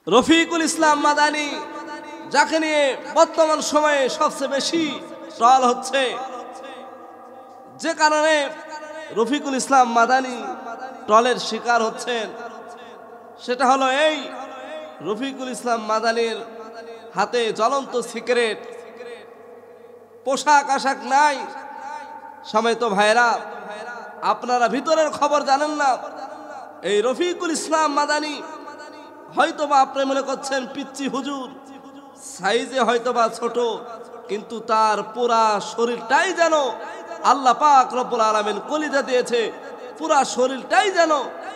রফিকুল ইসলাম মাদানী, যাকে নিয়ে বর্তমান সময়ে সবচেয়ে বেশি ট্রল হচ্ছে, যে কারণে রফিকুল ইসলাম মাদানী ট্রলের শিকার হচ্ছেন, সেটা হলো এই রফিকুল ইসলাম মাদানীর হাতে জ্বলন্ত সিগারেট, পোশাক আশাক নাই। সমেত ভাইরা, আপনারা ভিতরের খবর জানেন না। এই রফিকুল ইসলাম মাদানী হয়তোবা আপনি মনে করছেন পিচ্চি হুজুর, সাইজে হয়তোবা ছোট, কিন্তু তার পুরা শরীরটাই যেন আল্লাহ পাক রব্বুল আলামিন কলিজা দিয়েছে, পুরা শরীরটাই যেন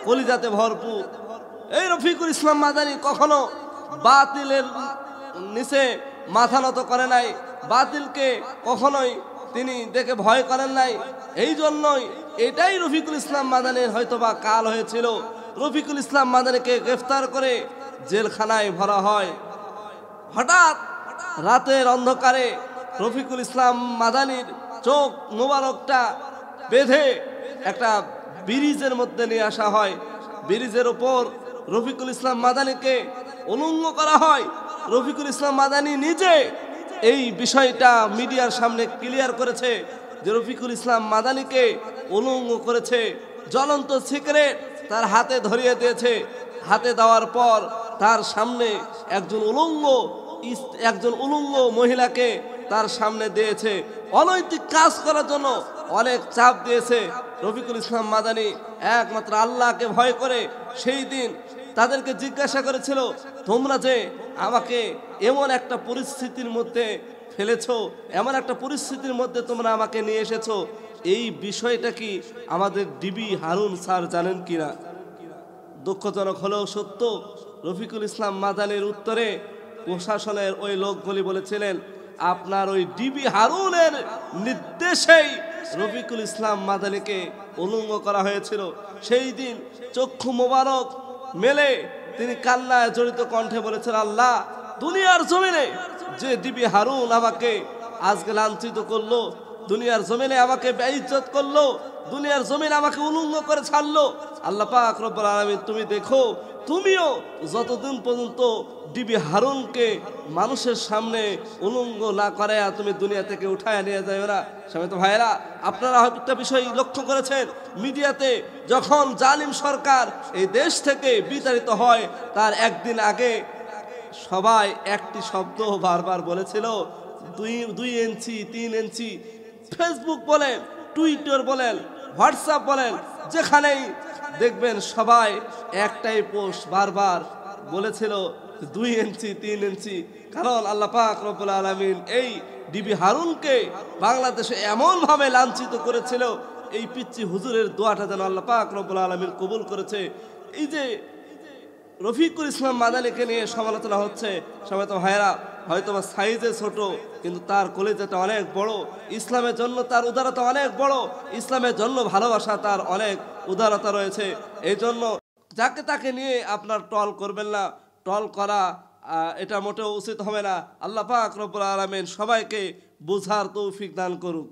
কলিজাতে ভরপুর। এই রফিকুল ইসলাম মাদানী কখনো বাতিলের নিচে মাথা নত করে নাই, বাতিলকে কখনোই তিনি দেখে ভয় করেন নাই। এই জন্যই এটাই রফিকুল ইসলাম মাদানীর হয়তোবা কাল হয়েছিল। রফিকুল ইসলাম মাদানীকে গ্রেফতার করে জেলখানায় ভরা হয়। হঠাৎ রাতের অন্ধকারে রফিকুল ইসলাম মাদানীর চোখ মোবারকটা বেঁধে একটা ব্রিজের মধ্যে নিয়ে আসা হয়। ব্রিজের ওপর রফিকুল ইসলাম মাদানীকে উলঙ্গ করা হয়। রফিকুল ইসলাম মাদানী নিজে এই বিষয়টা মিডিয়ার সামনে ক্লিয়ার করেছে যে রফিকুল ইসলাম মাদানীকে উলঙ্গ করেছে, জ্বলন্ত সিগারেট তার হাতে ধরিয়ে দিয়েছে। হাতে দেওয়ার পর তার সামনে একজন উলঙ্গ মহিলাকে তার সামনে দিয়েছে। অনৈতিক কাজ করার জন্য অনেক চাপ দিয়েছে। রফিকুল ইসলাম মাদানী একমাত্র আল্লাহকে ভয় করে সেই দিন তাদেরকে জিজ্ঞাসা করেছিল, তোমরা যে আমাকে এমন একটা পরিস্থিতির মধ্যে ফেলেছো, এমন একটা পরিস্থিতির মধ্যে তোমরা আমাকে নিয়ে এসেছো, এই বিষয়টা কি আমাদের ডিবি হারুন স্যার জানেন কিনা? দুঃখজনক হলেও সত্য, রফিকুল ইসলাম মাদানীর উত্তরে প্রশাসনের ওই লোকগুলি বলেছিলেন, আপনার ওই ডিবি হারুনের নির্দেশেই রফিকুল ইসলাম মাদানীকে উলঙ্গ করা হয়েছিল। সেই দিন চক্ষু মোবারক মেলে তিনি কান্নায় জড়িত কণ্ঠে বলেছেন, আল্লাহ, দুনিয়ার জমিনে যে ডিবি হারুন আমাকে আজকে লাঞ্ছিত করলো, দুনিয়ার জমিনে আমাকে বেইজ্জত করলো, দুনিয়ার জমিনে আমাকে উলঙ্গ করে ছাড়লো, আল্লাহ পাক রব্বুল আলামিন তুমি দেখো, তুমিও যতদিন পর্যন্ত ডিবি হারুনকে মানুষের সামনে উলঙ্গ না করে তুমি দুনিয়া থেকে উঠায় নিয়ে যাবে না। সমেত ভাইরা, আপনারা একটা বিষয় লক্ষ্য করেছেন, মিডিয়াতে যখন জালিম সরকার এই দেশ থেকে বিতাড়িত হয় তার একদিন আগে সবাই একটি শব্দ বারবার বলেছিল, 2 ইঞ্চি 3 ইঞ্চি। ফেসবুক বলেন, টুইটার বলেন, হোয়াটসঅ্যাপ বলেন, যেখানেই দেখবেন সবাই একটাই পোস্ট বারবার বলেছিল 2 ইঞ্চি 3 ইঞ্চি। কারণ আল্লাহ পাক রব্বুল আলামিন এই ডিবি হারুনকে বাংলাদেশে এমনভাবে লাঞ্ছিত করেছিল, এই পিচ্চি হুজুরের দোয়াটা যেন আল্লাহ পাক রব্বুল আলামিন কবুল করেছে। এই যে রফিকুল ইসলাম মাদানীকে নিয়ে সমালোচনা হচ্ছে, সবাই তো ভাইরা হয়তো বা সাইজে ছোট, কিন্তু তার কলিজাটা অনেক বড়। ইসলামের জন্য তার উদারতা অনেক বড়, ইসলামের জন্য ভালোবাসা তার অনেক উদারতা রয়েছে। এই জন্য যাকে তাকে নিয়ে আপনার ট্রল করবেন না, ট্রল করা এটা মোটেও উচিত হবে না। আল্লাহ পাক রব্বুল আলামিন সবাইকে বুঝার তৌফিক দান করুক।